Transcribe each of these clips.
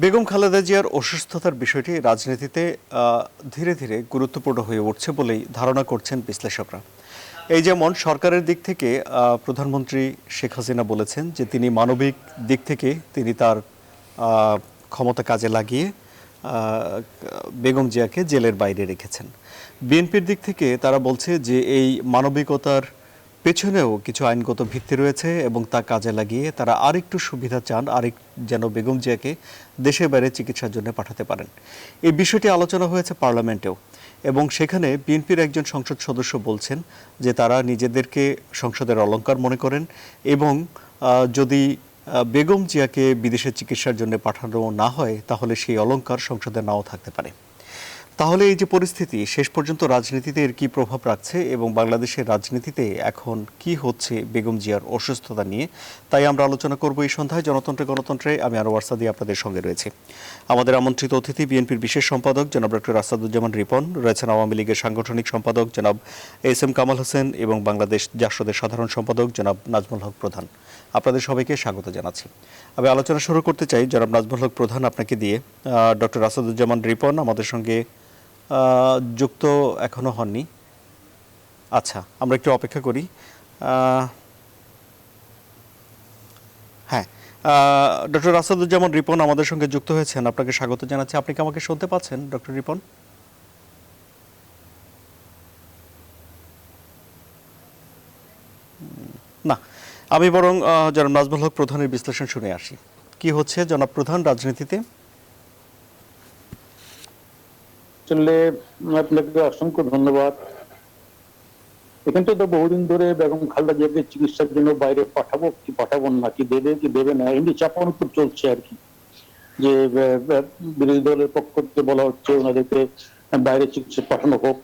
বেগম খালেদা জিয়ার অসুস্থতার বিষয়টি রাজনীতিতে ধীরে ধীরে গুরুত্বপূর্ণ হয়ে উঠছে বলেই ধারণা করছেন বিশ্লেষকরা। এই যেমন সরকারের দিক থেকে প্রধানমন্ত্রী শেখ হাসিনা বলেছেন যে তিনি মানবিক দিক থেকে তিনি তার ক্ষমতা কাজে লাগিয়ে বেগম জিয়াকে জেলের বাইরে রেখেছেন। বিএনপির দিক থেকে তারা বলছে যে এই মানবিকতার পেছনেও কিছু আইনগত ভিত্তি রয়েছে এবং তা কাজে লাগিয়ে তারা আরেকটু সুবিধা চান, যেন বেগম জিয়াকে দেশের বাইরে চিকিৎসার জন্য পাঠাতে পারেন। এই বিষয়টি আলোচনা হয়েছে পার্লামেন্টেও এবং সেখানে বিএনপির একজন সংসদ সদস্য বলছেন যে তারা নিজেদেরকে সংসদের অলংকার মনে করেন এবং যদি বেগম জিয়াকে বিদেশে চিকিৎসার জন্য পাঠানো না হয় তাহলে সেই অলংকার সংসদে নাও থাকতে পারে। তাহলে এই যে পরিস্থিতি শেষ পর্যন্ত রাজনীতিতে এর কি প্রভাব রাখছে এবং বাংলাদেশের রাজনীতিতে এখন কি হচ্ছে বেগম জিয়ার অসুস্থতা নিয়ে, তাই আমরা আলোচনা করব এই সন্ধ্যায় জনতন্ত্রে গণতন্ত্রে। আমি আনোয়ার সাদি আপনাদের সঙ্গে রয়েছি। আমাদের আমন্ত্রিত অতিথি বিএনপির বিশেষ সম্পাদক জনাব ডক্টর আসাদুজ্জামান রিপন, রয়েছেন আওয়ামী লীগের সাংগঠনিক সম্পাদক জনাব এস.এম. কামাল হোসেন এবং বাংলাদেশ জাসদের সাধারণ সম্পাদক জনাব নাজমুল হক প্রধান। আপনাদের সবাইকে স্বাগত জানাচ্ছি। আমি আলোচনা শুরু করতে চাই জনাব নাজমুল হক প্রধান আপনাকে দিয়ে। ডক্টর আসাদুজ্জামান রিপন আমাদের সঙ্গে যুক্ত এখনো হননি। আচ্ছা, আমরা একটু অপেক্ষা করি। হ্যাঁ, ডক্টর আসাদুজ্জামান রিপন আমাদের সঙ্গে যুক্ত হয়েছেন, আপনাকে স্বাগত জানাচ্ছি। আপনি কি আমাকে শুনতে পাচ্ছেন ডক্টর রিপন? না, আমি বরং জনাব নাজমুল হক প্রধানের বিশ্লেষণ শুনে আসি। কি হচ্ছে জনাব প্রধান রাজনীতিতে? আসলে আপনাকে অসংখ্য ধন্যবাদ। এখানটা তো বহুদিন ধরে বেগম খালেদা জিয়াকে চিকিৎসার জন্য বাইরে পাঠাবো কি পাঠাবো না, কি দেবে না, এমনি চাপানোত্তর চলছে আর কি। যে বিরোধী দলের পক্ষ থেকে বলা হচ্ছে ওনাদেরকে বাইরে চিকিৎসা পাঠানো হোক,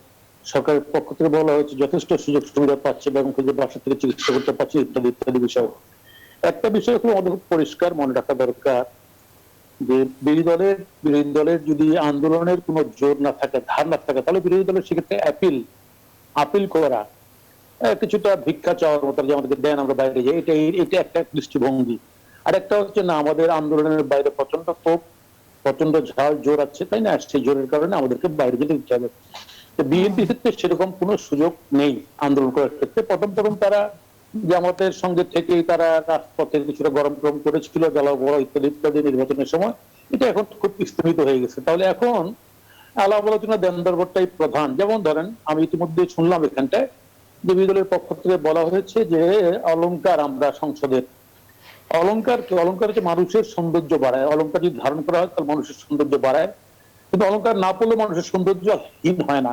সরকারের পক্ষ থেকে বলা হয়েছে যথেষ্ট সুযোগ সুবিধা পাচ্ছে, বেগম খালেদা বাসা থেকে চিকিৎসা করতে পারছে, ইত্যাদি ইত্যাদি বিষয়। একটা বিষয় খুব আমাদের পরিষ্কার মনে রাখা দরকার যে বিরোধী দলের যদি আন্দোলনের কোনো জোর না থাকে, ধার না থাকে, তাহলে বিরোধী দলের সেক্ষেত্রে আপিল করা কিছুটা ভিক্ষা চাওয়ার মতো, যে আমাদেরকে দেন আমরা বাইরে যাই, এটা একটা দৃষ্টিভঙ্গি। আর একটা হচ্ছে না, আমাদের আন্দোলনের বাইরে প্রচন্ড ক্ষোভ, প্রচন্ড ঝাল জোর আছে, তাই না? সেই জোরের কারণে আমাদেরকে বাইরে যেতে দিতে হবে। বিএনপির ক্ষেত্রে সেরকম কোনো সুযোগ নেই আন্দোলন করার ক্ষেত্রে। প্রথম তারা জামাতের সঙ্গে থেকেই তারা রাজপথে কিছুটা গরম করেছিল, জ্বালাও বড় ইত্যাদি ইত্যাদি নির্বাচনের সময়। এটা এখন খুব স্থগিত হয়ে গেছে। তাহলে এখন আলাপ আলোচনা দেন দরবারটাই প্রধান। যেমন ধরেন, আমি ইতিমধ্যে শুনলাম এখানটায় যে বিরোধী দলের পক্ষ থেকে বলা হয়েছে যে অলংকার আমরা সংসদের অলংকার হচ্ছে মানুষের সৌন্দর্য বাড়ায়। অলংকার যদি ধারণ করা হয় তাহলে মানুষের সৌন্দর্য বাড়ায়, কিন্তু অলংকার না পড়লে মানুষের সৌন্দর্যহীন হয় না,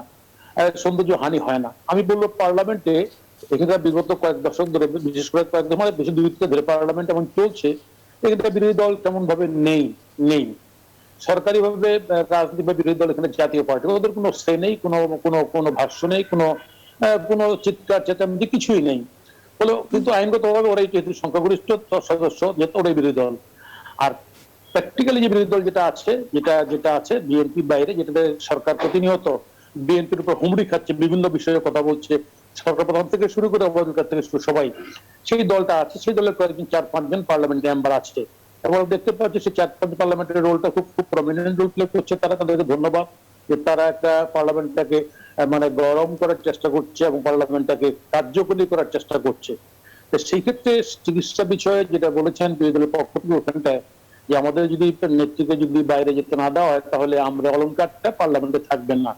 সৌন্দর্য হানি হয় না। আমি বলবো পার্লামেন্টে এখানকার বিগত কয়েক দশক ধরে, বিশেষ করে কয়েক দশক বেশি 2 ধরে পার্লামেন্ট এমন চলছে, এখানটা বিরোধী দল তেমন ভাবে নেই সরকারি ভাবে রাজনীতি বা বিরোধী দল এখানে জাতীয় পার্টি, ওদের কোনো সে নেই, কোনো ভাষ্য নেই, কোনো চিৎকার চেঁচামেচি কিছুই নেই। কিন্তু আইনগত ভাবে ওরাই যেহেতু সংখ্যাগরিষ্ঠ সদস্য, যেহেতু ওরাই বিরোধী দল। আর প্র্যাকটিক্যালি যে বিরোধী দল যেটা আছে বিএনপির বাইরে, যেটাতে সরকার প্রতিনিয়ত বিএনপির উপর হুমড়ি খাচ্ছে, বিভিন্ন বিষয়ে কথা বলছে, সরকার প্রধান থেকে শুরু করে অবকার থেকে শুরু সবাই, সেই দলটা আছে। সেই দলের কয়েকজন 4-5 জন পার্লামেন্ট মেম্বার আছে এবং দেখতে পাচ্ছি সেই 4-5 পার্লামেন্টের রোলটা খুব প্রমিনেন্ট রোল প্লে করছে তারা। তাদেরকে ধন্যবাদ যে তারা একটা পার্লামেন্টটাকে মানে গরম করার চেষ্টা করছে এবং পার্লামেন্টটাকে কার্যকরী করার চেষ্টা করছে। তো সেই ক্ষেত্রে চিকিৎসা বিষয়ে যেটা বলেছেন বিরোধী দলের পক্ষ থেকে ওখানটায়, যে আমাদের যদি নেত্রীকে যদি বাইরে যেতে না দেওয়া হয় তাহলে আমরা অলংকারটা পার্লামেন্টে থাকবেন না।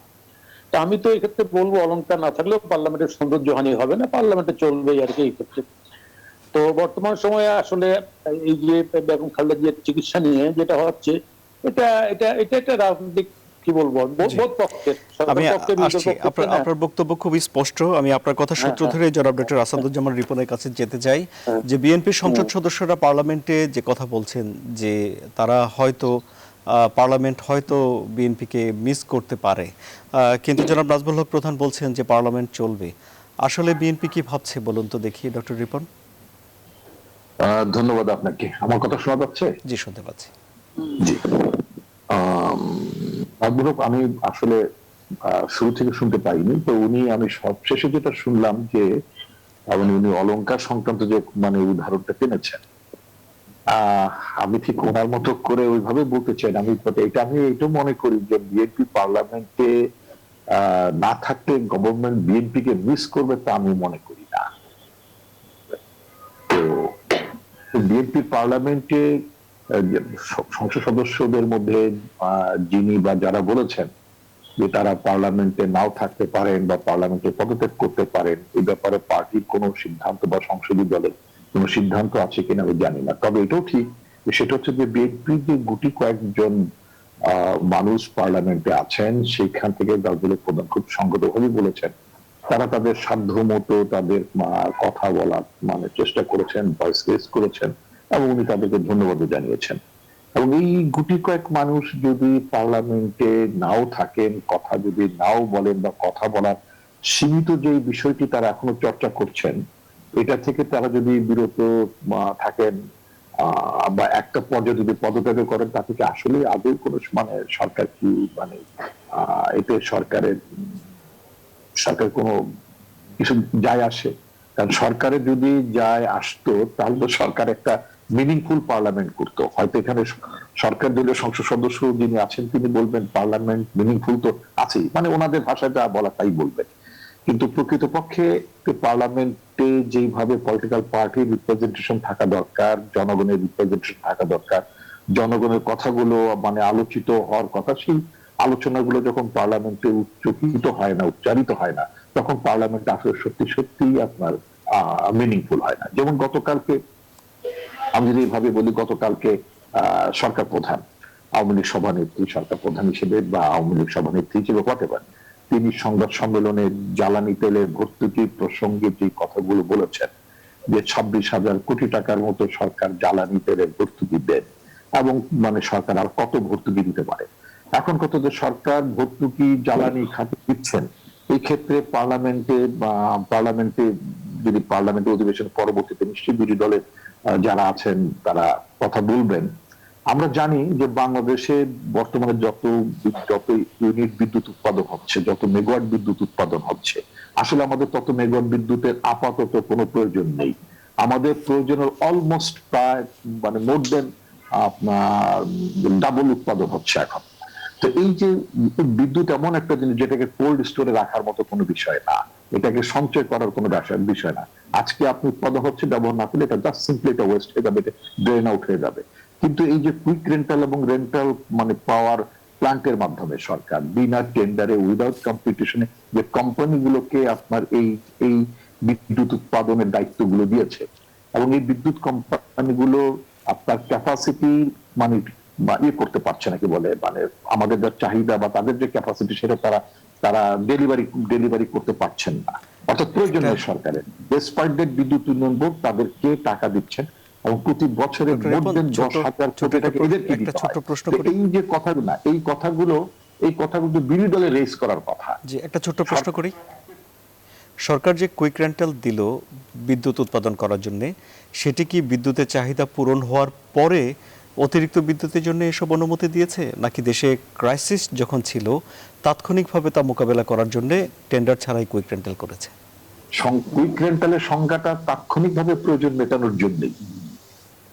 তা আমি তো এই ক্ষেত্রে বলবো অলংকার না থাকলেও পার্লামেন্টের সৌন্দর্যহানি হবে না, পার্লামেন্টে চলবেই আর কি এই ক্ষেত্রে। তো বর্তমান সময়ে আসলে এই যে বেগম খালেদা জিয়ার চিকিৎসা নিয়ে যেটা হচ্ছে, এটা এটা এটা একটা রাজনৈতিক কি বলবো, বোধ পক্ষের আমি আসছি, আপনার বক্তব্য খুবই স্পষ্ট। আমি আপনার কথা সূত্র ধরে জনাব ডক্টর আসাদুজ্জামান রিপনের কাছে যেতে চাই যে বিএনপির সংসদ সদস্যরা পার্লামেন্টে যে কথা বলছেন যে তারা হয়তো পার্লামেন্ট হয়তো বিএনপিকে মিস করতে পারে, কিন্তু জনাব নাজমুল হক প্রধান বলছেন যে পার্লামেন্ট চলবে। আসলে বিএনপি কি ভাবছে বলুন তো দেখি ডক্টর রিপন। ধন্যবাদ আপনাকে। আমার কথা শোনা যাচ্ছে? জি, শুনতে পাচ্ছি। জি, আমি আসলে শুরু থেকে শুনতে পাইনি, তো আমি সবশেষে যেটা শুনলাম যে উনি অলংকার সংক্রান্ত যে উদাহরণটা টেনেছেন, আহ, আমি ঠিক ওনার মতো করে ওইভাবে বলতে চাই না। আমি এটা মনে করি যে বিএনপি পার্লামেন্টে না থাকলে গভর্নমেন্ট বিএনপি কে মিস করবে, তা আমি মনে করি না। তো বিএনপি পার্লামেন্টে সংসদ সদস্যদের মধ্যে যিনি বা যারা বলেছেন যে তারা পার্লামেন্টে নাও থাকতে পারেন বা পার্লামেন্টে পদত্যাগ করতে পারেন, এই ব্যাপারে পার্টির কোনো সিদ্ধান্ত বা সংসদীয় দলের কোনো সিদ্ধান্ত আছে কিনা আমি জানি না। তবে এটাও ঠিক যে সেটা হচ্ছে যে বিএনপির যে গুটি কয়েকজন মানুষ পার্লামেন্টে আছেন, সেখান থেকে দলগুলোর প্রধান খুব সংগতভাবে বলেছেন তারা তাদের সাধ্য মতো তাদের কথা বলার চেষ্টা করেছেন, ভয়েস রেজ করেছেন, এবং উনি তাদেরকে ধন্যবাদ জানিয়েছেন। এবং এই গুটি কয়েক মানুষ যদি পার্লামেন্টে নাও থাকেন, কথা যদি নাও বলেন, বা কথা বলার সীমিত যে বিষয়টি তারা এখনো চর্চা করছেন, এটা থেকে তারা যদি বিরত থাকেন বা একটা পর্যায়ে যদি পদত্যাগ করেন, তা থেকে আসলে আদৌ কোনো সরকার কি এতে সরকার কোনো কিছু যায় আসে? কারণ সরকারে যদি যায় আসতো, তাহলে তো সরকার একটা মিনিংফুল পার্লামেন্ট করতো। হয়তো এখানে সরকার দলীয় সংসদ সদস্য যিনি আছেন তিনি বলবেন পার্লামেন্ট মিনিংফুল তো আছেই, ওনাদের ভাষায় যা বলা তাই বলবেন। কিন্তু প্রকৃতপক্ষে পার্লামেন্টে যেভাবে পলিটিক্যাল পার্টির রিপ্রেজেন্টেশন থাকা দরকার, জনগণের রিপ্রেজেন্টেশন থাকা দরকার, জনগণের কথাগুলো আলোচিত হওয়ার কথা, সেই আলোচনাগুলো যখন পার্লামেন্টে উচ্চারিত হয় না, তখন পার্লামেন্ট আসলে সত্যি সত্যি আপনার মিনিংফুল হয় না। যেমন গতকালকে আমি যদি এইভাবে বলি, গতকালকে সরকার প্রধান, আওয়ামী লীগ সভানেত্রী সরকার প্রধান হিসেবে বা আওয়ামী লীগ সভানেত্রী হিসেবে হোয়াটএভার, তিনি সংবাদ সম্মেলনে জ্বালানি তেলের ভর্তুকি প্রসঙ্গে যে কথাগুলো বলেছেন, যে 26,000 কোটি টাকার মতো সরকার জ্বালানি তেলের ভর্তুকি দেন, এবং সরকার আর কত ভর্তুকি দিতে পারে। এখন কত যে সরকার ভর্তুকি জ্বালানি খাতে দিচ্ছেন, এই ক্ষেত্রে পার্লামেন্টে অধিবেশন পরবর্তীতে নিশ্চয়ই বিরোধী দলের যারা আছেন তারা কথা বলবেন। আমরা জানি যে বাংলাদেশে বর্তমানে যত যত ইউনিট বিদ্যুৎ উৎপাদন হচ্ছে, যত মেগাওয়াট বিদ্যুৎ উৎপাদন হচ্ছে, আসলে আমাদের তত মেগাওয়াট বিদ্যুতের আপাতত কোনো প্রয়োজন নেই। আমাদের প্রয়োজনের অলমোস্ট প্রায় মোর দেন আপনার ডাবল উৎপাদন হচ্ছে এখন। তো এই যে বিদ্যুৎ এমন একটা জিনিস যেটাকে কোল্ড স্টোরে রাখার মতো কোনো বিষয় না, এটাকে সঞ্চয় করার কোনো বিষয় না। আজকে আপনি উৎপাদন হচ্ছে, ব্যবহার না করলে এটা জাস্ট সিম্পলি এটা ওয়েস্ট হয়ে যাবে, ড্রেন আউট হয়ে যাবে। কিন্তু এই যে কুইক রেন্টাল এবং রেন্টাল পাওয়ার প্লান্টের মাধ্যমে সরকার বিনা টেন্ডারে, উইদাউট কম্পিটিশনে যে কোম্পানিগুলোকে আপনার এই এই বিদ্যুৎ উৎপাদনের দায়িত্বগুলো দিয়েছে, এবং এই বিদ্যুৎ কোম্পানিগুলো আপনার ক্যাপাসিটি করতে পারছে না, কি বলে আমাদের যা চাহিদা বা তাদের যে ক্যাপাসিটি, সেটা তারা ডেলিভারি করতে পারছেন না। অর্থাৎ প্রয়োজন নেই সরকারের। ডেসপাইট দ্যাট বিদ্যুৎ উন্নয়ন বোর্ড তাদেরকে টাকা দিচ্ছেন, এবং প্রতি বছরে মোর দেন 10,000 কোটি টাকা এদেরকে দিতে হয়। এই যে কথাগুলো বিরোধী দলে রেজ করার কথা। জি, একটা ছোট্ট প্রশ্ন করি। সরকার যে কুইক রেন্টাল দিল বিদ্যুৎ উৎপাদন করার জন্য, সেটি কি বিদ্যুতের চাহিদা পূরণ হওয়ার পরে অতিরিক্ত বিদ্যুতের জন্য এসব অনুমতি দিয়েছে, নাকি দেশে ক্রাইসিস যখন ছিল তাৎক্ষণিকভাবে তা মোকাবেলা করার জন্য টেন্ডার ছাড়াই কুইক রেন্টাল করেছে? কুইক রেন্টালের সংজ্ঞাটা তাৎক্ষণিকভাবে প্রয়োজন মেটানোর জন্যই।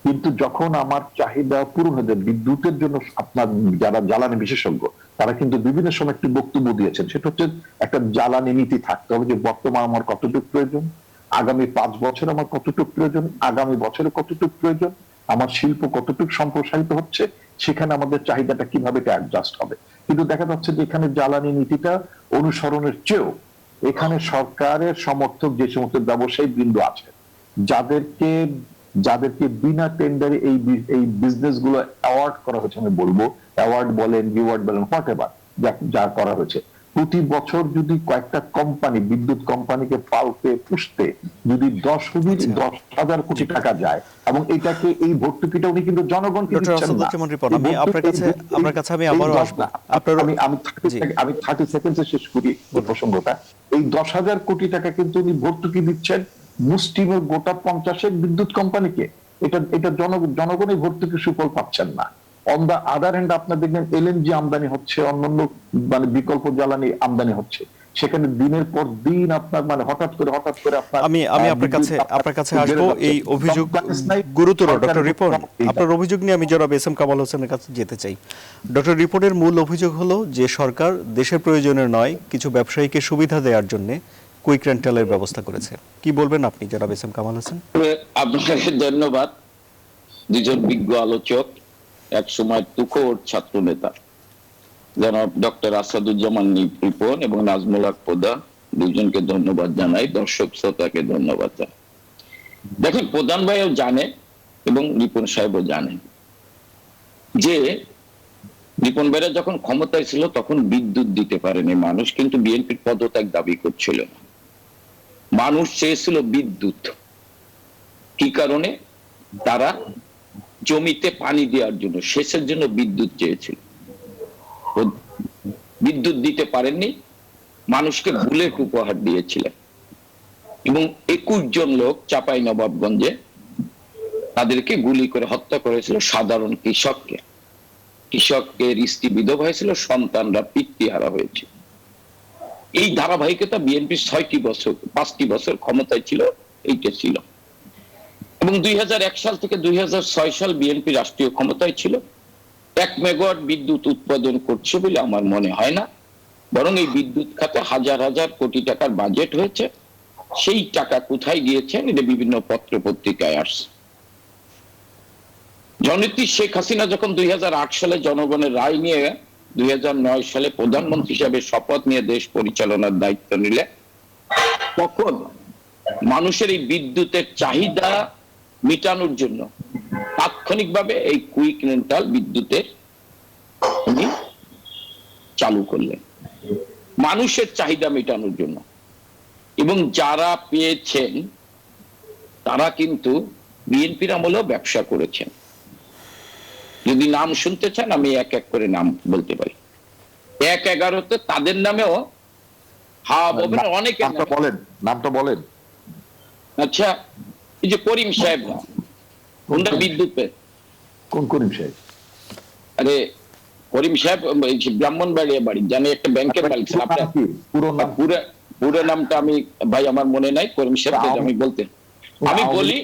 কিন্তু যখন আমার চাহিদা পূরণ হয়ে যায় বিদ্যুতের জন্য, আপনার যারা জ্বালানি বিশেষজ্ঞ তারা কিন্তু বিভিন্ন সময় একটি বক্তব্য দিয়েছেন, সেটা হচ্ছে একটা জ্বালানি নীতি থাকতে হবে, যে বর্তমান আমার কতটুকু প্রয়োজন, আগামী 5 বছর আমার কতটুকু প্রয়োজন, আগামী বছরে কতটুকু প্রয়োজন, আমার শিল্প কতটুকু সম্প্রসারিত হচ্ছে, সেখানে আমাদের চাহিদাটা কিভাবে অ্যাডজাস্ট হবে। কিন্তু দেখা যাচ্ছে যে এখানে জ্বালানি নীতিটা অনুসরণের চেয়েও এখানে সরকারের সমর্থক যে সমস্ত ব্যবসায়ী বৃন্দ আছে, যাদেরকে বিনা টেন্ডারে এই বিজনেস গুলো অ্যাওয়ার্ড করা হয়েছে, আমি বলবো অ্যাওয়ার্ড বলেন, রিওয়ার্ড বলেন, হোয়াটএভার যা করা হয়েছে, প্রতি বছর যদি কয়েকটা কোম্পানি, বিদ্যুৎ কোম্পানিকে পালতে পুষতে যদি 10,000 কোটি টাকা যায়, এবং এটাকে এই ভর্তুকিটা উনি কিন্তু জনগণকে দিচ্ছেন না। আমি আপনার কাছে আমি আবারও আসবো। আমি 30 সেকেন্ডে শেষ করি এই প্রসঙ্গটা। এই 10,000 কোটি টাকা কিন্তু উনি ভর্তুকি দিচ্ছেন মুষ্টিমেয় গোটা 50 বিদ্যুৎ কোম্পানিকে। এটা জনগণই ভর্তুকি সুফল পাচ্ছেন না। অন দা আদার হ্যান্ড আপনার দেখবেন এলএনজি আমদানি হচ্ছে, অন্যান্য বিকল্প জ্বালানি আমদানি হচ্ছে, সেখানে দিনের পর দিন আপনার মানে হঠাৎ করে আপনার আমি আমি আপনার কাছে আসবো। এই অভিযোগ গুরুতর ডক্টর রিপন, আপনার অভিযোগ নিয়ে আমি জনাব এস এম কামাল হোসেনের কাছে যেতে চাই। ডক্টর রিপনের মূল অভিযোগ হলো যে সরকার দেশের প্রয়োজনে নয়, কিছু ব্যবসায়ীকে সুবিধা দেওয়ার জন্য কুইক রেন্টালের ব্যবস্থা করেছে। কি বলবেন আপনি জনাব এস এম কামাল হোসেন? আপনাকে ধন্যবাদ। দুজন বিজ্ঞ আলোচক, এক সময় তুখোড় ছাত্র নেতা জনাব ডক্টর আসাদুজ্জামান রিপন এবং নাজমুল হক প্রধান, দুজনকে ধন্যবাদ জানাই, দর্শক শ্রোতাকে ধন্যবাদ জানাই। দেখেন, প্রধান ভাইও জানে এবং রিপন সাহেবও জানেন যে রিপন ভাইরা যখন ক্ষমতায় ছিল তখন বিদ্যুৎ দিতে পারেনি মানুষ, কিন্তু বিএনপির পদত্যাগ দাবি করছিল না। মানুষ চেয়েছিল বিদ্যুৎ। কি কারণে? তারা জমিতে পানি দেওয়ার জন্য, সেচের জন্য বিদ্যুৎ চেয়েছিল। বিদ্যুৎ দিতে পারেননি, মানুষকে বুলেট উপহার দিয়েছিলেন এবং 21 জন লোক চাঁপাই নবাবগঞ্জে তাদেরকে গুলি করে হত্যা করেছিল সাধারণ কৃষককে। কৃষকের স্ত্রী বিধবা হয়েছিল, সন্তানরা পিতৃহারা হয়েছে। এই ধারাবাহিকতা বিএনপি 5টি বছর ক্ষমতায় ছিল, এইটা ছিল। এবং 2001 সাল থেকে 2006 সাল বিএনপি রাষ্ট্রীয় ক্ষমতায় ছিল। 1 মেগাওয়াট বিদ্যুৎ উৎপাদন করছে বলে আমার মনে হয় না, বরং এই বিদ্যুৎ খাতে হাজার হাজার কোটি টাকার বাজেট হয়েছে। সেই টাকা কোথায় গিয়েছেন এটা বিভিন্ন পত্র পত্রিকায় আসছে। জননেত্রী শেখ হাসিনা যখন 2008 সালে জনগণের রায় নিয়ে 2009 সালে প্রধানমন্ত্রী হিসেবে শপথ নিয়ে দেশ পরিচালনার দায়িত্ব নিলে, তখন মানুষের এই বিদ্যুতের চাহিদা মিটানোর জন্য তাৎক্ষণিকভাবে এই কুইক রেন্টাল বিদ্যুতের উনি চালু করলেন, মানুষের চাহিদা মেটানোর জন্য। এবং যারা পেয়েছেন তারা কিন্তু বিএনপির আমলেও ব্যবসা করেছেন। যদি নাম শুনতে চান আমি এক এক করে নাম বলতে পারি। 1/11-তে তাদের নামেও অনেকে নামটা বলেন। আচ্ছা, এই যে করিম সাহেব, কোনটা বিদ্যুৎ কোন করিম সাহেব? আরে করিম সাহেব ব্রাহ্মণবাড়িয়া বাড়ি, জানি একটা ব্যাংকের মালিক ছিল। আপনার পুরো নামটা আমি ভাই আমার মনে নাই। করিম সাহেব আমি বলি,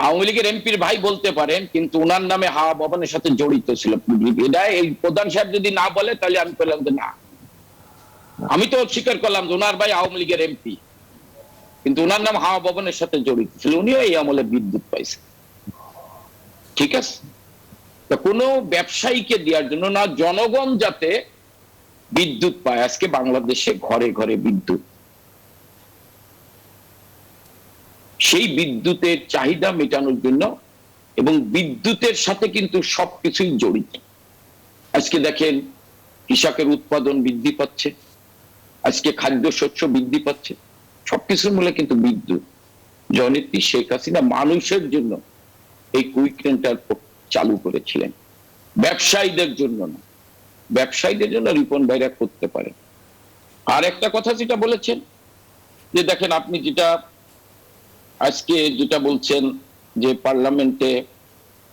আওয়ামী লীগের এমপির ভাই বলতে পারেন, কিন্তু উনার নামে হাওয়া ভবনের সাথে জড়িত ছিল। এটা এই প্রধান সাহেব যদি না বলে তাহলে আমি বললাম যে না, আমি তো স্বীকার করলাম যে উনার ভাই আওয়ামী লীগের এমপি, কিন্তু উনার নাম হাওয়া ভবনের সাথে জড়িত ছিল। উনিও এই আমলে বিদ্যুৎ পাইছে। ঠিক আছে, কোনো ব্যবসায়ীকে দেওয়ার জন্য না, জনগণ যাতে বিদ্যুৎ পায়। আজকে বাংলাদেশে ঘরে ঘরে বিদ্যুৎ, সেই বিদ্যুতের চাহিদা মেটানোর জন্য, এবং বিদ্যুতের সাথে কিন্তু সবকিছুই জড়িত। আজকে দেখেন কৃষকের উৎপাদন বৃদ্ধি পাচ্ছে, আজকে খাদ্যশস্য বৃদ্ধি পাচ্ছে, সবকিছুর মূলে কিন্তু বিদ্যুৎ। জননেত্রী শেখ হাসিনা মানুষের জন্য এই কুইক রেন্টাল চালু করেছিলেন, ব্যবসায়ীদের জন্য না। ব্যবসায়ীদের জন্য রিপন ভাইরা করতে পারে। আর একটা কথা যেটা বলেছেন যে দেখেন, আপনি যেটা আজকে যেটা বলছেন যে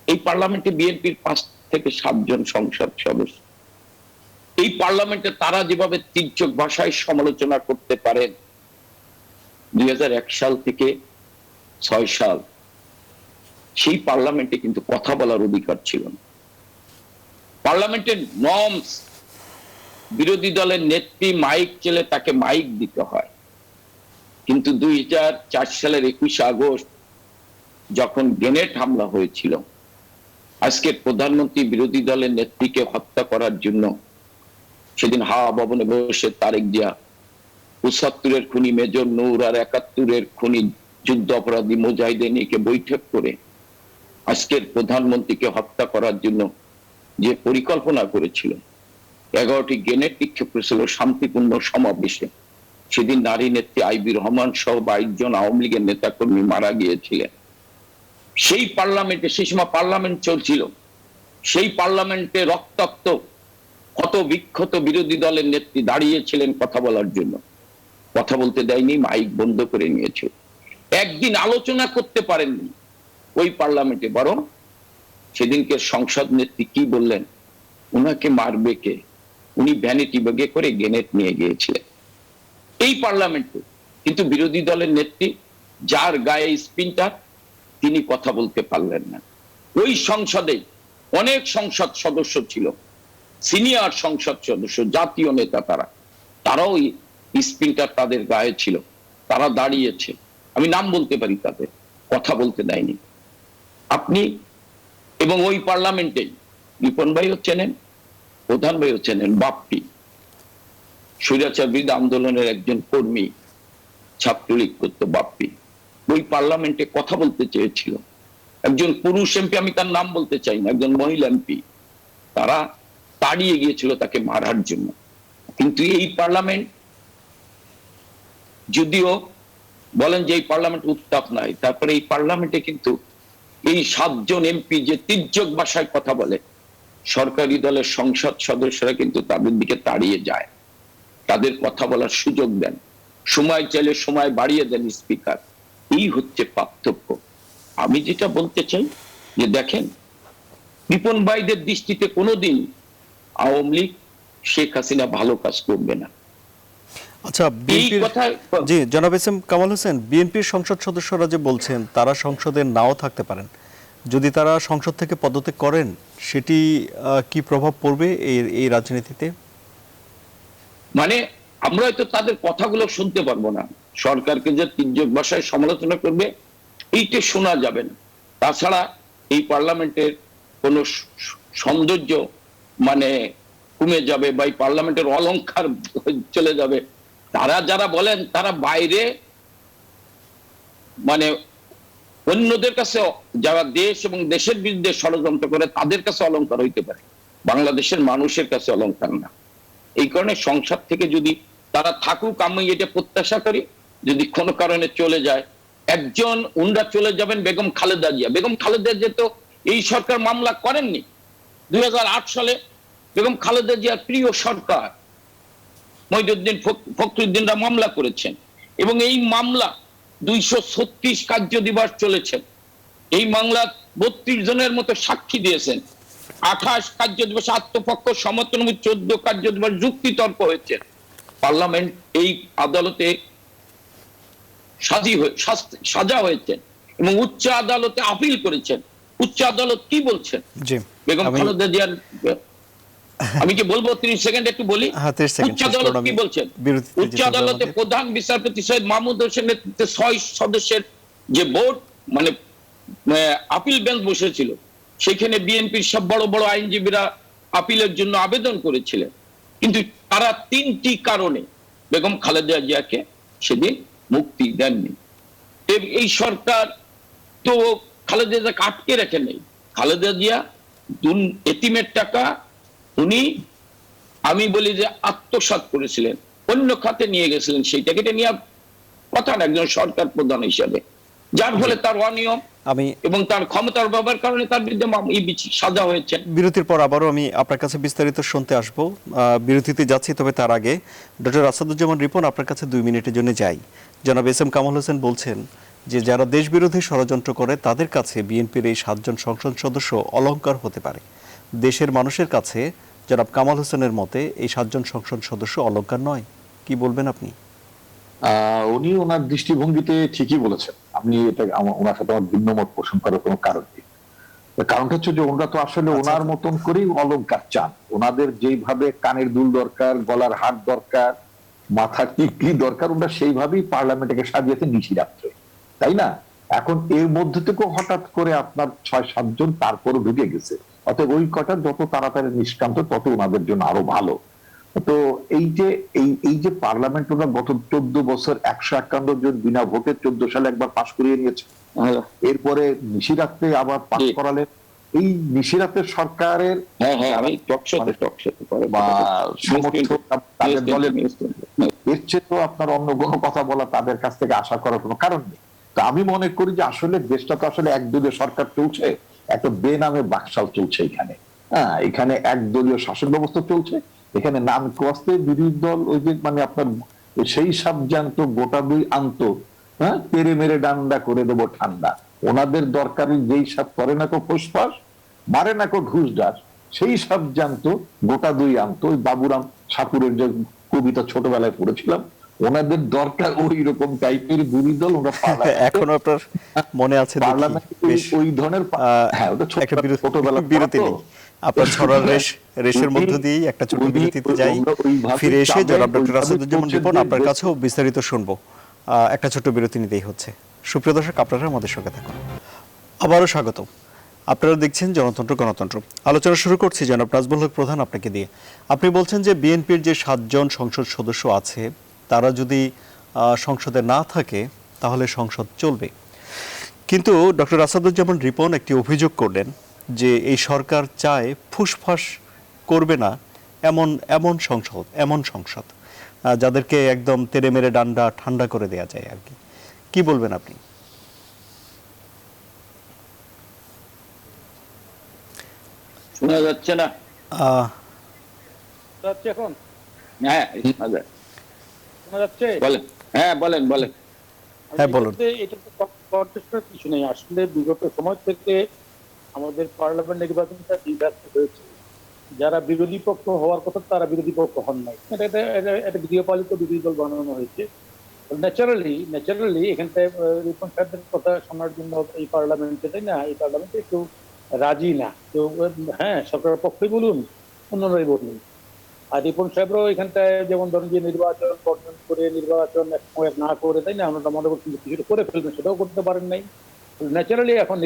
এই পার্লামেন্টে বিএনপির 5 থেকে 7 জন সংসদ সদস্য, এই পার্লামেন্টে তারা যেভাবে তীর্যক ভাষায় সমালোচনা করতে পারেন, 2001 সাল থেকে 6 সাল সেই পার্লামেন্টে কিন্তু কথা বলার অধিকার ছিল না। পার্লামেন্টের নর্মস, বিরোধী দলের নেত্রী মাইক চেলে তাকে মাইক দিতে হয়। কিন্তু 2004 সালের 21 আগস্ট যখন গ্রেনেড হামলা হয়েছিল, আজকের প্রধানমন্ত্রী বিরোধী দলের নেত্রীকে হত্যা করার জন্য সেদিন হাওয়া ভবনে বসে তারেক জিয়া ৭৫-এর খুনি মেজর নূর আর ৭১-এর খুনি যুদ্ধ অপরাধী মুজাহিদিনকে বৈঠক করে আজকের প্রধানমন্ত্রীকে হত্যা করার জন্য যে পরিকল্পনা করেছিল, 11টি গ্রেনেড নিক্ষেপ করেছিল শান্তিপূর্ণ সমাবেশে। সেদিন নারী নেত্রী আইবি রহমান সহ 22 জন আওয়ামী লীগের নেতাকর্মী মারা গিয়েছিলেন। সেই পার্লামেন্টে, সেই সময় পার্লামেন্ট চলছিল, সেই পার্লামেন্টে রক্তাক্ত ক্ষত বিক্ষত বিরোধী দলের নেত্রী দাঁড়িয়েছিলেন কথা বলার জন্য। কথা বলতে দেয়নি, মাইক বন্ধ করে নিয়েছে। একদিন আলোচনা করতে পারেননি ওই পার্লামেন্টে, বরং সেদিনকে সংসদ নেত্রী কি বললেন, উনাকে মারবে কে? উনি ভ্যানিটি ব্যাগে করে গ্রেনেড নিয়ে গিয়েছিলেন। এই পার্লামেন্টে, কিন্তু বিরোধী দলের নেত্রী যার গায়ে স্পিনটা, তিনি কথা বলতে পারলেন না। ওই সংসদে অনেক সংসদ সদস্য ছিল, সিনিয়র সংসদ সদস্য, জাতীয় নেতা, তারাও স্পিনটার তাদের গায়ে ছিল, তারা দাঁড়িয়েছে, আমি নাম বলতে পারি, তাদের কথা বলতে দেয়নি। আপনি এবং ওই পার্লামেন্টে রিপন ভাইও চেনেন, প্রধান ভাইও চেনেন, বাপ্পি স্বৈরাচার বিরোধী আন্দোলনের একজন কর্মী, ছাত্রলীগ করতো বাপ্পি, ওই পার্লামেন্টে কথা বলতে চেয়েছিল। একজন পুরুষ এমপি, আমি তার নাম বলতে চাই না, একজন মহিলা এমপি, তারা তাড়িয়ে গিয়েছিল তাকে মারার জন্য। কিন্তু এই পার্লামেন্ট, যদিও বলেন যে এই পার্লামেন্ট উত্তাপ নাই, তারপরে এই পার্লামেন্টে কিন্তু এই 7 জন এমপি যে তির্যক ভাষায় কথা বলে, সরকারি দলের সংসদ সদস্যরা কিন্তু তাদের দিকে তাড়িয়ে যায়, তাদের কথা বলার সুযোগ দেন, সময় চাইলে সময় বাড়িয়ে দেন স্পিকার। এই হচ্ছে পার্থক্য। আমি যেটা বলতে চাই যে দেখেন, রিপন ভাইদের দৃষ্টিতে কোনোদিন আওয়ামী লীগ, শেখ হাসিনা ভালো কাজ করবে না। আচ্ছা, বিএনপির জি জনাব এস এম কামাল হোসেন, বিএনপির সংসদ সদস্যরা যে বলছেন তারা সংসদে নাও থাকতে পারেন, যদি তারা সংসদ থেকে পদত্যাগ করেন সেটি কি প্রভাব পড়বে এই রাজনীতিতে? মানে আমরা হয়তো তাদের কথাগুলো শুনতে পারবো না, সরকারকে যে তির্যক ভাষায় সমালোচনা করবে এইটা শোনা যাবে না। তাছাড়া এই পার্লামেন্টের কোন সৌন্দর্য মানে কমে যাবে, বা এই পার্লামেন্টের অলংকার চলে যাবে। তারা যারা বলেন তারা বাইরে মানে অন্যদের কাছে, যারা দেশ এবং দেশের বিরুদ্ধে ষড়যন্ত্র করে, তাদের কাছে অলংকার হইতে পারে, বাংলাদেশের মানুষের কাছে অলংকার না। এই কারণে সংসদ থেকে যদি তারা থাকুক, আমি এটা প্রত্যাশা করি। যদি কোনো কারণে চলে যায়, একজন উনরা চলে যাবেন বেগম খালেদা জিয়া। বেগম খালেদা জিয়া তো এই সরকার মামলা করেননি। 2008 সালে বেগম খালেদা জিয়ার প্রিয় সরকার মহিউদ্দিন ফখরুদ্দিনরা মামলা করেছেন, এবং এই মামলা 236 কার্য দিবস চলেছে। এই মামলা 32 জনের মতো সাক্ষী দিয়েছেন, 28 কার্য দিবস আত্মপক্ষ সমর্থন, 14 কার্য দিবস যুক্তিতর্ক হয়েছে। পার্লামেন্ট এই আদালতে সাজা হয়েছে এবং উচ্চ আদালতে আপিল করেছেন। উচ্চ আদালত কি বলছেন? বেগম খালেদা জিয়ার, আমি কি বলবো 30 সেকেন্ড একটু বলি। উচ্চ আদালত কি বলছেন? উচ্চ আদালতে প্রধান বিচারপতি সৈয়দ মাহমুদ হোসেনের নেতৃত্বে 6 সদস্যের যে বোর্ড, মানে আপিল বেঞ্চ বসেছিল, সেখানে বিএনপির সব বড় বড় আইনজীবীরা আপিলের জন্য আবেদন করেছিলেন, কিন্তু তারা 3টি কারণে বেগম খালেদা জিয়াকে সেদিন মুক্তি দেননি। এই সরকার তো খালেদা জিয়াকে আটকে রেখে নেই। খালেদা জিয়া এতিমের টাকা উনি, আমি বলি যে আত্মসাৎ করেছিলেন, অন্য খাতে নিয়ে গেছিলেন, সেইটাকে নিয়ে কথা না একজন সরকার প্রধান হিসাবে, যার ফলে তার অনিয়ম এবং তার ক্ষমতার ব্যবহার কারণে তার বিরুদ্ধে সাজা হয়েছে। বিরতির পর আবারও আমি আপনার কাছে বিস্তারিত শুনতে আসবো। বিরতিতে যাচ্ছি, তবে তার আগে ডক্টর আসাদুজ্জামান রিপন আপনার কাছে 2 মিনিটের জন্য যাই। জনাব এস এম কামাল হোসেন বলছেন যে যারা দেশবিরোধী ষড়যন্ত্র করে তাদের কাছে বিএনপির এই 7 জন সংসদ সদস্য অলংকার হতে পারে, দেশের মানুষের কাছে জনাব কামাল হোসেনের মতে এই 7 জন সংসদ সদস্য অলংকার নয়। কি বলবেন আপনি? উনি ওনার দৃষ্টিভঙ্গিতে ঠিকই বলেছেন, আমি এটা ওনার সাথে আমার ভিন্ন মত পোষণ করার কোনো কারণ নেই। কারণটা হচ্ছে যে ওনারা তো আসলে ওনার মতন করেই অলংকার চান। ওনাদের যেইভাবে কানের দুল দরকার, গলার হার দরকার, মাথার টিকলি দরকার, ওনারা সেইভাবেই পার্লামেন্টকে সাজিয়েছে নিশিরাত্রে, তাই না? এখন এর মধ্যে থেকেও হঠাৎ করে আপনার 6-7 জন তারপরও ঢুকে গেছে, অতএব ওই কটা যত তাড়াতাড়ি নিষ্কান্ত তত ওনাদের জন্য আরো ভালো। তো এই যে পার্লামেন্ট ওরা গত 14 বছর 151 জন বিনা ভোটে 14 সালে একবার পাশ করিয়ে নিয়েছে, এরপরে নিশিরাতে আবার পাশ করালেন। এই নিশিরাতের সরকারের সমর্থক তাদের দলের, এর চেয়ে তো আপনার অন্য কোনো কথা বলা তাদের কাছ থেকে আশা করার কোনো কারণ নেই। তো আমি মনে করি যে আসলে দেশটা তো আসলে একদলীয় সরকার চলছে, একটা বেনামে বাকশাল চলছে এখানে। এখানে একদলীয় শাসন ব্যবস্থা চলছে, এখানে নাম কস্তে বিরোধী দল ওই যে মানে আপনার সেই সব জানতো গোটা 2 আনত, তেরে মেরে ডান্ডা করে দেবো ঠান্ডা। ওনাদের দরকার যেই সব করে না কো ফুসফাস, মারে না কো ঘুষ ডাস, সেই সব জানতো গোটা 2 আনত। ওই বাবুরাম ঠাকুরের যে কবিতা ছোটবেলায় পড়েছিলাম, ওনাদের দরকার ওই রকম টাইপের বিরোধী দল। ওরা এখনো আপনার মনে আছে দেখি পার্লামেন্টে বেশ ওই ধরনের হ্যাঁ, ওটা একটা ছোটবেলা বিরতি নেই, আপনার ছড়ার রেশের মধ্য দিয়েই একটা ছোট বিরতিতে যাই, ফিরে এসে জনাব ডক্টর আসাদুজ্জামান রিপন আপনার কাছেও বিস্তারিত শুনবো। একটা ছোট বিরতি নিতেই হচ্ছে। সুপ্রিয় দর্শক, আপনারা আমাদের সঙ্গে থাকুন। আবারও স্বাগত। আপনারা দেখছেন জনতন্ত্র গণতন্ত্র। আলোচনা শুরু করছি জনাব নাজমুল হক প্রধান আপনাকে দিয়ে। আপনি বলছেন যে বিএনপির যে 7 জন সংসদ সদস্য আছে তারা যদি সংসদে না থাকে তাহলে সংসদ চলবে, কিন্তু ডক্টর আসাদুজ্জামান রিপন একটি অভিযোগ করলেন যে এই সরকার চায় ফুসফাস করবে না এমন সংসদ যাদেরকে একদম তেড়ে মেরে ডান্ডা ঠান্ডা করে দেয়া যায় আর কি। কি বলবেন আপনি? শোনা যাচ্ছে না? যাচ্ছে এখন? হ্যাঁ, শোনা যায়। শোনা যাচ্ছে? বলেন। হ্যাঁ, বলেন। হ্যাঁ, বলুন। এটা তো কন্টেস্টের কিছু নেই। আসলে বিগত সময় থেকে আমাদের পার্লামেন্ট নির্বাচনটা বিভ্রান্ত হয়েছে। যারা বিরোধী পক্ষ হওয়ার কথা তারা বিরোধী পক্ষ হন নাই। এটা গৃহপালিত বিরোধী দল বানানো হয়েছে। ন্যাচারালি এখানটায় রিপন সাহেবের কথা শোনার জন্য এই পার্লামেন্টে, তাই না, এই পার্লামেন্টে কেউ রাজি না। কেউ হ্যাঁ সরকারের পক্ষই বলুন, অন্যরাই বলুন। আর রিপন সাহেবরাও এখানটায় যেমন ধরেন যে নির্বাচন বর্জন করে, নির্বাচন এক সময় না করে, তাই না, আমরা মনে করছি কিছুটা করে ফেলবেন, সেটাও করতে পারেন নাই। ন্যাচারালি এখন